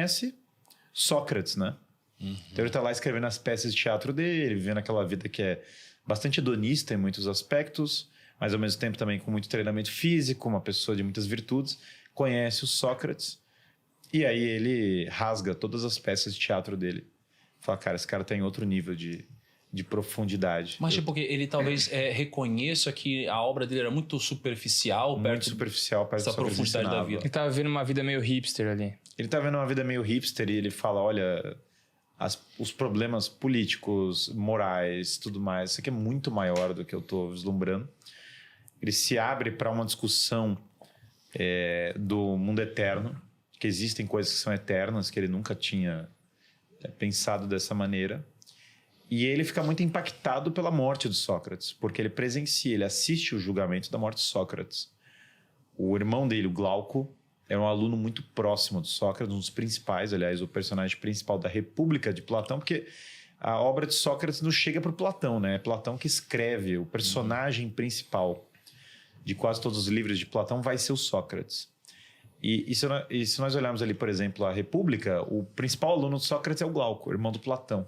conhece Sócrates, né? Então ele tá lá escrevendo as peças de teatro dele, vivendo aquela vida que é bastante hedonista em muitos aspectos, mas ao mesmo tempo também com muito treinamento físico, uma pessoa de muitas virtudes, conhece o Sócrates, e aí ele rasga todas as peças de teatro dele. Fala, cara, esse cara tá em outro nível de profundidade. Mas porque ele talvez reconheça que a obra dele era muito superficial, Muito superficial, perto dessa profundidade da vida. Ele tava vivendo uma vida meio hipster ali. Ele tá vendo uma vida meio hipster e ele fala, olha, os problemas políticos, morais, tudo mais, isso aqui é muito maior do que eu tô vislumbrando. Ele se abre para uma discussão do mundo eterno, que existem coisas que são eternas, que ele nunca tinha pensado dessa maneira. E ele fica muito impactado pela morte de Sócrates, porque ele presencia, ele assiste o julgamento da morte de Sócrates. O irmão dele, o Glauco, era um aluno muito próximo de Sócrates, um dos principais, aliás, o personagem principal da República de Platão, porque a obra de Sócrates não chega para o Platão, né? É Platão que escreve, o personagem principal de quase todos os livros de Platão vai ser o Sócrates. E se nós olharmos ali, por exemplo, a República, o principal aluno de Sócrates é o Glauco, irmão do Platão.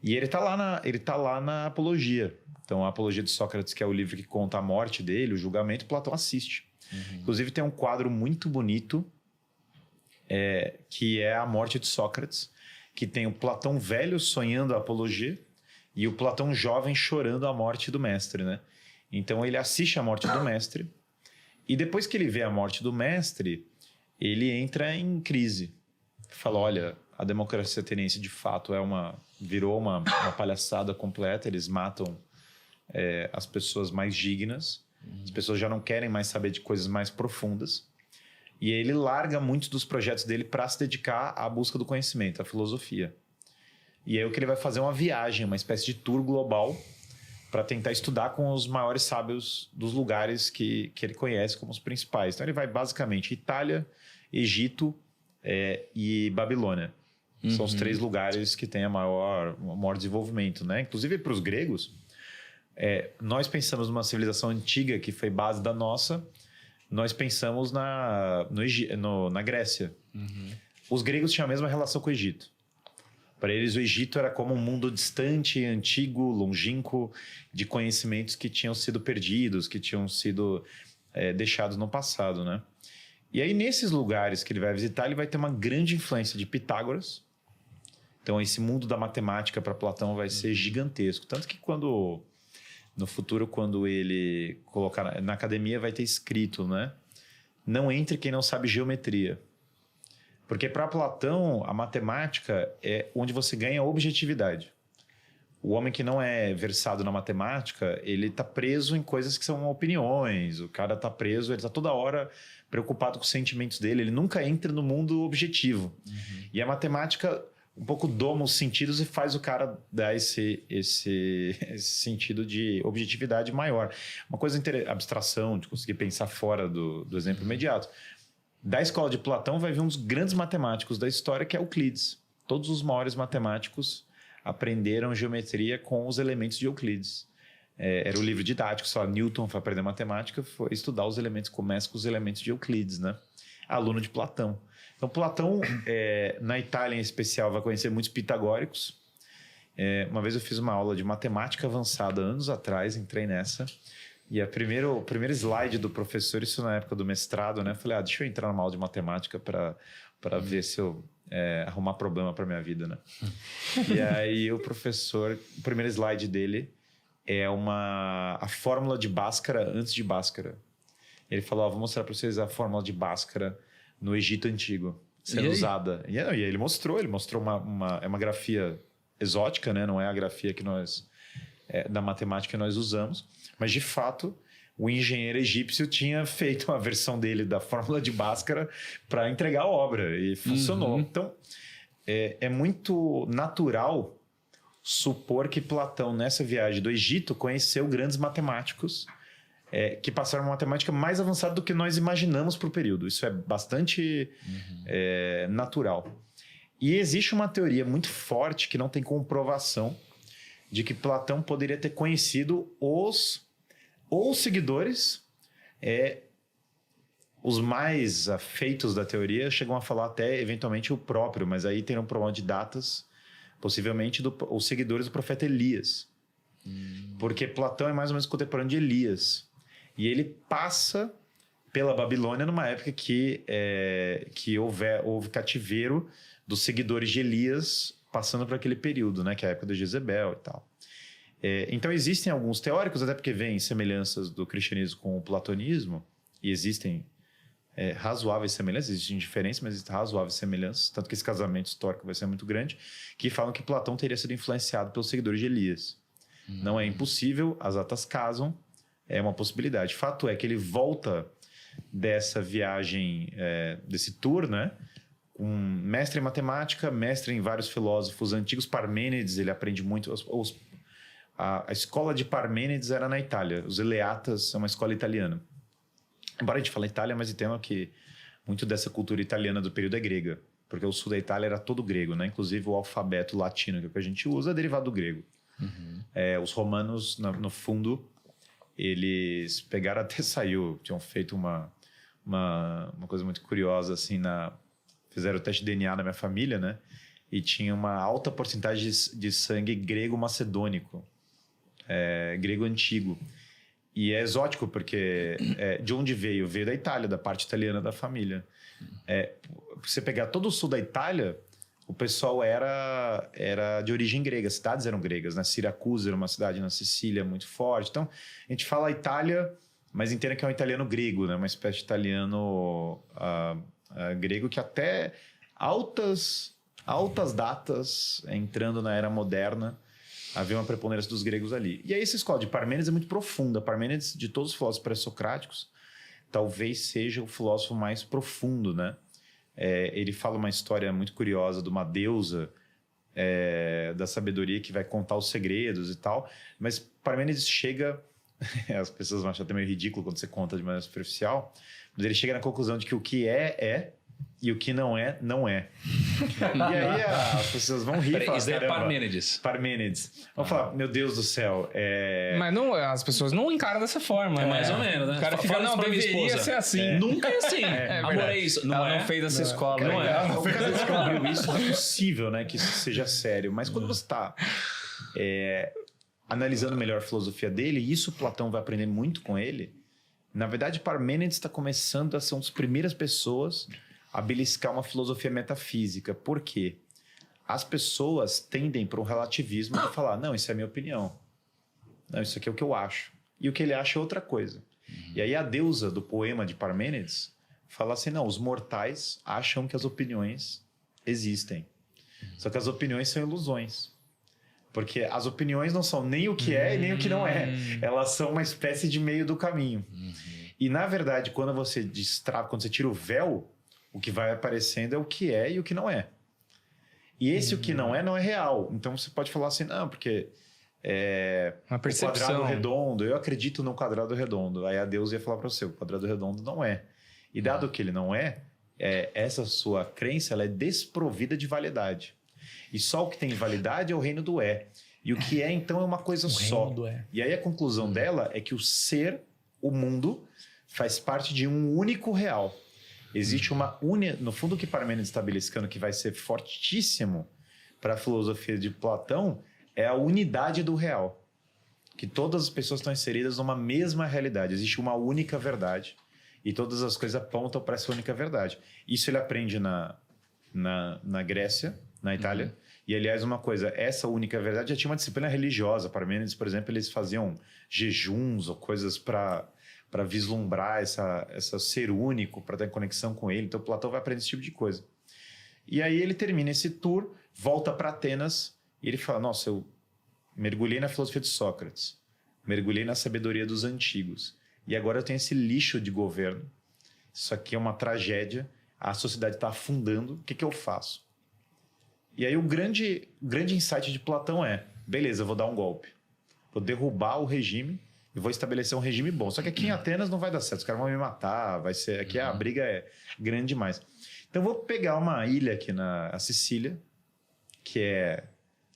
E ele tá lá na Apologia. Então, a Apologia de Sócrates, que é o livro que conta a morte dele, o julgamento, Platão assiste. Inclusive, tem um quadro muito bonito, que é a morte de Sócrates, que tem o Platão velho sonhando a Apologia e o Platão jovem chorando a morte do mestre, né? Então, ele assiste a morte do mestre e depois que ele vê a morte do mestre, ele entra em crise. Fala, olha, a democracia ateniense de fato virou uma palhaçada completa, eles matam as pessoas mais dignas, as pessoas já não querem mais saber de coisas mais profundas, e ele larga muitos dos projetos dele para se dedicar à busca do conhecimento, à filosofia. E aí o que ele vai fazer é uma viagem, uma espécie de tour global, para tentar estudar com os maiores sábios dos lugares que ele conhece como os principais. Então ele vai basicamente Itália, Egito e Babilônia. São os 3 lugares que têm o maior desenvolvimento, né? Inclusive para os gregos, nós pensamos numa civilização antiga que foi base da nossa, nós pensamos na Grécia. Os gregos tinham a mesma relação com o Egito. Para eles, o Egito era como um mundo distante, antigo, longínquo, de conhecimentos que tinham sido perdidos, que tinham sido deixados no passado, né? E aí, nesses lugares que ele vai visitar, ele vai ter uma grande influência de Pitágoras. Então, esse mundo da matemática para Platão vai ser gigantesco. Tanto que no futuro, quando ele colocar na academia, vai ter escrito, né? Não entre quem não sabe geometria. Porque para Platão, a matemática é onde você ganha objetividade. O homem que não é versado na matemática, ele está preso em coisas que são opiniões. O cara está preso, ele está toda hora preocupado com os sentimentos dele. Ele nunca entra no mundo objetivo. E a matemática um pouco doma os sentidos e faz o cara dar esse sentido de objetividade maior. Uma coisa abstração, de conseguir pensar fora do exemplo imediato. Da escola de Platão vai vir um dos grandes matemáticos da história, que é Euclides. Todos os maiores matemáticos aprenderam geometria com os elementos de Euclides. Era o livro didático, só Newton foi aprender matemática, foi estudar os elementos, começa com os elementos de Euclides, né? Aluno de Platão. Então, Platão, na Itália em especial, vai conhecer muitos pitagóricos. Uma vez eu fiz uma aula de matemática avançada, anos atrás, entrei nessa. E o primeiro slide do professor, isso na época do mestrado, né? Falei, deixa eu entrar numa aula de matemática para ver se eu arrumar problema para minha vida, né? E aí o professor, o primeiro slide dele é a fórmula de Bhaskara antes de Bhaskara. Ele falou, vou mostrar para vocês a fórmula de Bhaskara no Egito Antigo, sendo usada. E aí ele mostrou uma grafia exótica, né? Não é a grafia que da matemática que nós usamos. Mas, de fato, o engenheiro egípcio tinha feito uma versão dele da fórmula de Bhaskara para entregar a obra. E funcionou. Então, é muito natural supor que Platão, nessa viagem do Egito, conheceu grandes matemáticos que passaram uma matemática mais avançada do que nós imaginamos para o período. Isso é bastante natural. E existe uma teoria muito forte que não tem comprovação de que Platão poderia ter conhecido os seguidores Os mais afeitos da teoria chegam a falar até, eventualmente, o próprio, mas aí tem um problema de datas, possivelmente os seguidores do profeta Elias. Porque Platão é mais ou menos contemporâneo de Elias. E ele passa pela Babilônia numa época que houve cativeiro dos seguidores de Elias passando por aquele período, né? Que é a época de Jezebel e tal. Então existem alguns teóricos, até porque vêm semelhanças do cristianismo com o platonismo, e existem razoáveis semelhanças, existem diferenças, mas existem razoáveis semelhanças, tanto que esse casamento histórico vai ser muito grande, que falam que Platão teria sido influenciado pelos seguidores de Elias. Não é impossível, as datas casam, é uma possibilidade. Fato é que ele volta dessa viagem, desse tour, né? Um mestre em matemática, mestre em vários filósofos antigos. Parmênides, ele aprende muito. A escola de Parmênides era na Itália. Os Eleatas é uma escola italiana. Embora a gente fale Itália, mas entendo que muito dessa cultura italiana do período é grega. Porque o sul da Itália era todo grego, né? Inclusive o alfabeto latino, que é o que a gente usa, é derivado do grego. Os romanos, no fundo, eles pegaram até saiu. Tinham feito uma coisa muito curiosa, assim, fizeram o teste de DNA na minha família, né? E tinha uma alta porcentagem de sangue grego-macedônico, grego antigo. E é exótico, porque de onde veio? Veio da Itália, da parte italiana da família. Você pegar todo o sul da Itália, o pessoal era de origem grega, as cidades eram gregas, né? Siracusa era uma cidade na Sicília muito forte. Então, a gente fala Itália, mas entenda que é um italiano grego, né? Uma espécie de italiano grego que até altas datas, entrando na era moderna, havia uma preponderância dos gregos ali. E aí essa escola de Parmênides é muito profunda. Parmênides, de todos os filósofos pré-socráticos, talvez seja o filósofo mais profundo, né? Ele fala uma história muito curiosa de uma deusa da sabedoria que vai contar os segredos e tal. Mas Parmênides chega... as pessoas vão achar até meio ridículo quando você conta de maneira superficial, mas ele chega na conclusão de que o que é e o que não é, não é. E aí as pessoas vão rir. Isso é Parmênides. Parmênides. Vão falar, meu Deus do céu. Mas não, as pessoas não encaram dessa forma. Mais ou menos, né? O cara fica, não, deveria ser assim. Nunca é assim. Amor, é isso. Ela não fez essa escola. Não é. O cara descobriu isso, não é possível, né, que isso seja sério. Mas quando você está analisando melhor a filosofia dele, e isso Platão vai aprender muito com ele, na verdade Parmênides está começando a ser uma das primeiras pessoas a beliscar uma filosofia metafísica. Por quê? As pessoas tendem para um relativismo de falar, não, isso é a minha opinião. Não, isso aqui é o que eu acho. E o que ele acha é outra coisa. E aí a deusa do poema de Parmênides fala assim, não, os mortais acham que as opiniões existem. Só que as opiniões são ilusões. Porque as opiniões não são nem o que é e nem o que não é. Elas são uma espécie de meio do caminho. E, na verdade, quando você destrava, quando você tira o véu, o que vai aparecendo é o que é e o que não é. E esse o que não é real. Então, você pode falar assim, não, porque uma percepção. O quadrado redondo, eu acredito no quadrado redondo. Aí a Deus ia falar para você, o quadrado redondo não é. E dado que ele não essa sua crença ela é desprovida de validade. E só o que tem validade é o reino do E o que então é uma coisa só. E aí a conclusão dela é que o ser, o mundo, faz parte de um único real. Existe uma no fundo o que Parmênides está beliscando, que vai ser fortíssimo para a filosofia de Platão, é a unidade do real. Que todas as pessoas estão inseridas numa mesma realidade. Existe uma única verdade. E todas as coisas apontam para essa única verdade. Isso ele aprende na Grécia, na Itália. E, aliás, uma coisa, essa única verdade já tinha uma disciplina religiosa. Parmênides, por exemplo, eles faziam jejuns ou coisas para vislumbrar essa ser único, para ter conexão com ele. Então, Platão vai aprender esse tipo de coisa. E aí ele termina esse tour, volta para Atenas, e ele fala, nossa, eu mergulhei na filosofia de Sócrates, mergulhei na sabedoria dos antigos, e agora eu tenho esse lixo de governo. Isso aqui é uma tragédia, a sociedade está afundando, o que eu faço? E aí o grande insight de Platão beleza, eu vou dar um golpe. Vou derrubar o regime e vou estabelecer um regime bom. Só que aqui em Atenas não vai dar certo, os caras vão me matar, aqui a briga é grande demais. Então eu vou pegar uma ilha aqui na Sicília, que é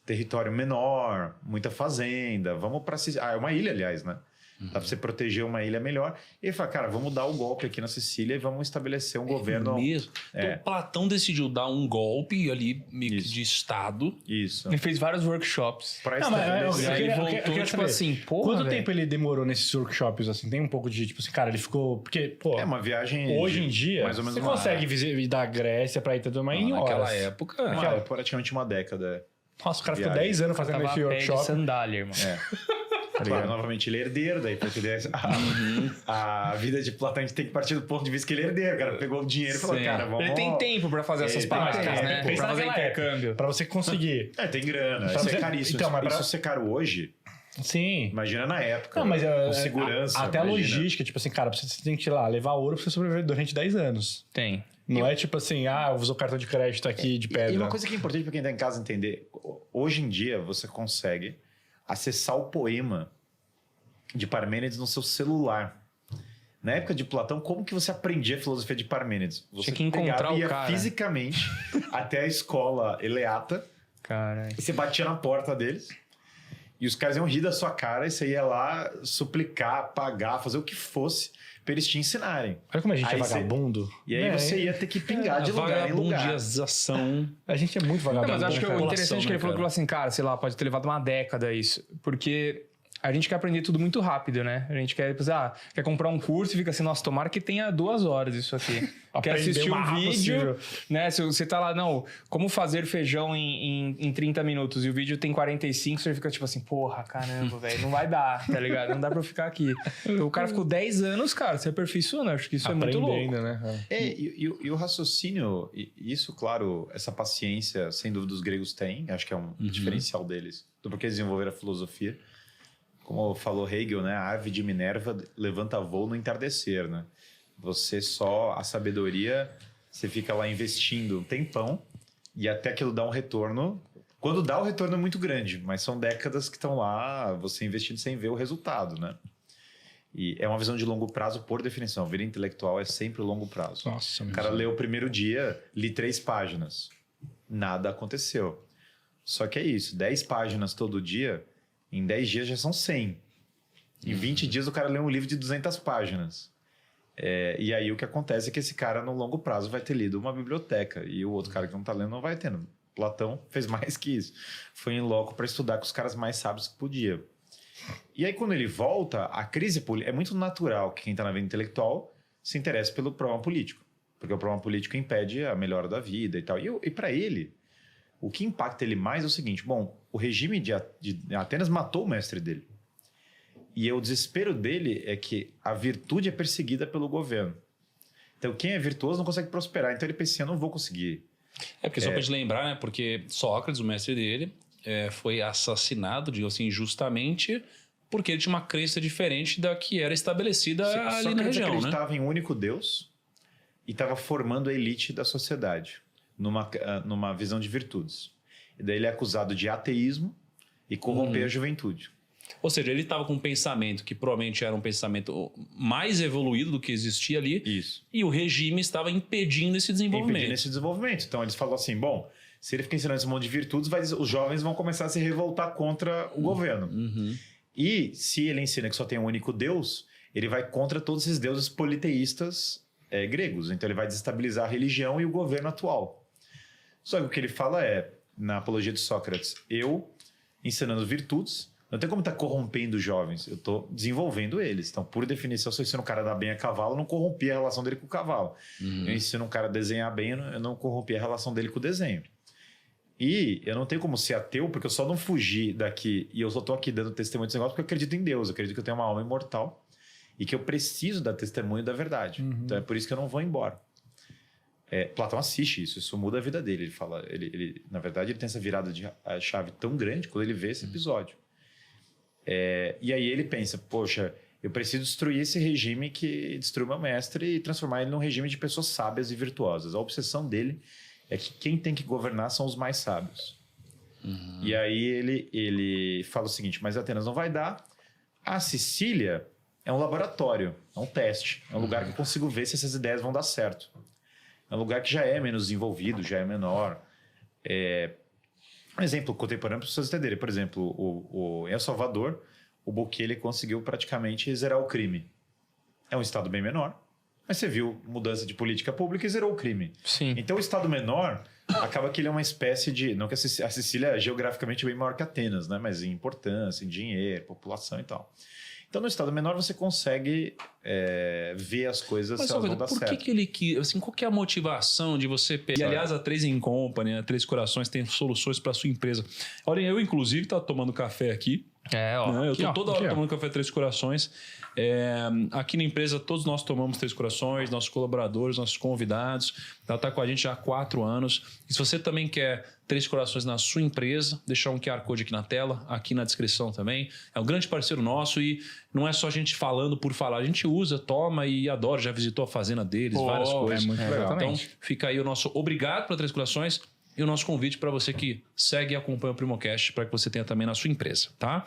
território menor, muita fazenda, vamos para Sicília. É uma ilha, aliás, né? Dá pra você proteger uma ilha melhor. E ele fala, cara, vamos dar o golpe aqui na Sicília e vamos estabelecer um governo... Mesmo. Então, Platão decidiu dar um golpe ali meio que de Estado. Isso. Ele fez vários workshops. Pra Não, mas estabelecer... eu Aí queria- voltou, eu queria tipo saber, assim, porra, quanto velho. tempo ele demorou nesses workshops, assim? Tem um pouco de, tipo assim, cara, ele ficou... Porque, pô, É uma viagem... hoje de em dia, mais ou menos você uma- consegue ir da Grécia pra Itajubá em Naquela horas. época. praticamente uma década. Nossa, o cara ficou Viagem. 10 anos fazendo Tava esse a pé de workshop. sandália, irmão. Claro, novamente, ele é herdeiro, daí pra entender a vida de Platão, a gente tem que partir do ponto de vista que ele é herdeiro. O cara pegou o dinheiro e falou, Sim. cara, vamos... Ele tem tempo pra fazer essas Ele tem práticas, tempo. né? Pensa Pra fazer naquela época, intercâmbio. Pra você conseguir. Tem grana, Pra isso você- é caríssimo. Então, mas pra- Isso ser caro hoje, Sim. imagina na época. Não, mas com segurança. até a imagina. logística, tipo assim, cara, você tem que, sei lá, levar ouro pra você sobreviver durante 10 anos. Tem. Não é tipo assim, eu uso o cartão de crédito aqui de pedra. E uma coisa que é importante pra quem tá em casa entender, hoje em dia você consegue acessar o poema de Parmênides no seu celular. Na época de Platão, como que você aprendia a filosofia de Parmênides? Você Tinha que encontrar pegava e o ia cara. fisicamente até a escola Eleata Cara, e você batia na porta deles e os caras iam rir da sua cara e você ia lá suplicar, pagar, fazer o que fosse pra eles te ensinarem. Olha como a gente Aí é você- vagabundo. E aí É, você ia ter que pingar de lugar em lugar. Vagabundização. A gente é muito Não, vagabundo. mas acho que o cara. interessante é que ele falou que assim, cara, sei lá, pode ter levado uma década isso. Porque a gente quer aprender tudo muito rápido, né? A gente quer, quer comprar um curso e fica assim, nossa, tomara que tenha 2 horas isso aqui. Quer Aprender assistir o mais um rápido vídeo, possível. né? Se você tá lá, não, como fazer feijão em 30 minutos e o vídeo tem 45, você fica tipo assim, porra, caramba, velho, não vai dar, tá ligado? Não dá pra eu ficar aqui. Então, o cara ficou 10 anos, cara, se aperfeiçoando, acho que isso é muito louco. Aprendendo, né? E o raciocínio, isso, claro, essa paciência, sem dúvida, os gregos têm, acho que é um diferencial deles, do porquê desenvolver a filosofia. Como falou Hegel, né? A ave de Minerva levanta voo no entardecer, né? Você só, a sabedoria, você fica lá investindo um tempão e até aquilo dá um retorno. Quando dá, o retorno é muito grande, mas são décadas que estão lá, você investindo sem ver o resultado, né? E é uma visão de longo prazo, por definição. A vida intelectual é sempre o longo prazo. Nossa, O cara leu o primeiro dia, li 3 páginas. Nada aconteceu. Só que é isso, 10 páginas todo dia, em 10 dias já são 100. Em 20 dias o cara lê um livro de 200 páginas. E aí o que acontece é que esse cara, no longo prazo, vai ter lido uma biblioteca. E o outro cara que não tá lendo não vai tendo. Platão fez mais que isso. Foi em loco para estudar com os caras mais sábios que podia. E aí quando ele volta, a crise política... É muito natural que quem tá na vida intelectual se interesse pelo problema político. Porque o problema político impede a melhora da vida e tal. E para ele, o que impacta ele mais é o seguinte. Bom, o regime de Atenas matou o mestre dele. E o desespero dele é que a virtude é perseguida pelo governo. Então, quem é virtuoso não consegue prosperar. Então, ele pensa assim, eu não vou conseguir. Porque só pra gente lembrar, né? Porque Sócrates, o mestre dele, foi assassinado, digamos assim, injustamente, porque ele tinha uma crença diferente da que era estabelecida ali na Sócrates região, né? acreditava em um único Deus e estava formando a elite da sociedade numa visão de virtudes. E daí ele é acusado de ateísmo e corromper a juventude. Ou seja, ele estava com um pensamento que provavelmente era um pensamento mais evoluído do que existia ali. Isso. E o regime estava impedindo esse desenvolvimento. Impedindo esse desenvolvimento. Então, eles falam assim, bom, se ele fica ensinando esse monte de virtudes, os jovens vão começar a se revoltar contra o governo. E se ele ensina que só tem um único Deus, ele vai contra todos esses deuses politeístas gregos. Então, ele vai desestabilizar a religião e o governo atual. Só que o que ele fala na Apologia de Sócrates, eu ensinando virtudes, não tem como estar corrompendo os jovens, eu estou desenvolvendo eles. Então, por definição, se eu ensino um cara a dar bem a cavalo, eu não corrompi a relação dele com o cavalo. Eu ensino um cara a desenhar bem, eu não corrompi a relação dele com o desenho. E eu não tenho como ser ateu, porque eu só não fugi daqui e eu só estou aqui dando testemunho desse negócio porque eu acredito em Deus, eu acredito que eu tenho uma alma imortal e que eu preciso dar testemunho da verdade. Então, é por isso que eu não vou embora. Platão assiste isso muda a vida dele. Ele fala, na verdade, ele tem essa virada de chave tão grande quando ele vê esse episódio. E aí ele pensa, poxa, eu preciso destruir esse regime que destruiu meu mestre e transformar ele num regime de pessoas sábias e virtuosas. A obsessão dele é que quem tem que governar são os mais sábios. E aí ele fala o seguinte, mas Atenas não vai dar. A Sicília é um laboratório, é um teste, é um lugar que eu consigo ver se essas ideias vão dar certo. É um lugar que já é menos desenvolvido, já é menor. Um exemplo contemporâneo para vocês entenderem. Por exemplo, em El Salvador, o Bukele conseguiu praticamente zerar o crime. É um estado bem menor, mas você viu mudança de política pública e zerou o crime. Sim. Então, o estado menor acaba que ele é uma espécie de... Não que a Sicília é geograficamente bem maior que Atenas, né? Mas em importância, em dinheiro, população e tal. Então, no estado menor, você consegue ver as coisas Mas se elas vão dar por certo. que ele quis, assim, qual que é a motivação de você pegar? E, aliás, a Três Company, a Três Corações tem soluções para sua empresa. Olha, eu inclusive tô tomando café aqui. Ó. Eu Aqui, tô ó. toda hora Aqui, ó. tomando café Três Corações. Aqui na empresa, todos nós tomamos Três Corações, nossos colaboradores, nossos convidados. Ela está com a gente já há 4 anos. E se você também quer Três Corações na sua empresa, deixar um QR Code aqui na tela, aqui na descrição também. É um grande parceiro nosso e não é só a gente falando por falar. A gente usa, toma e adora. Já visitou a fazenda deles, várias coisas. é muito legal. Então, fica aí o nosso obrigado para Três Corações e o nosso convite para você que segue e acompanha o Primocast para que você tenha também na sua empresa, tá?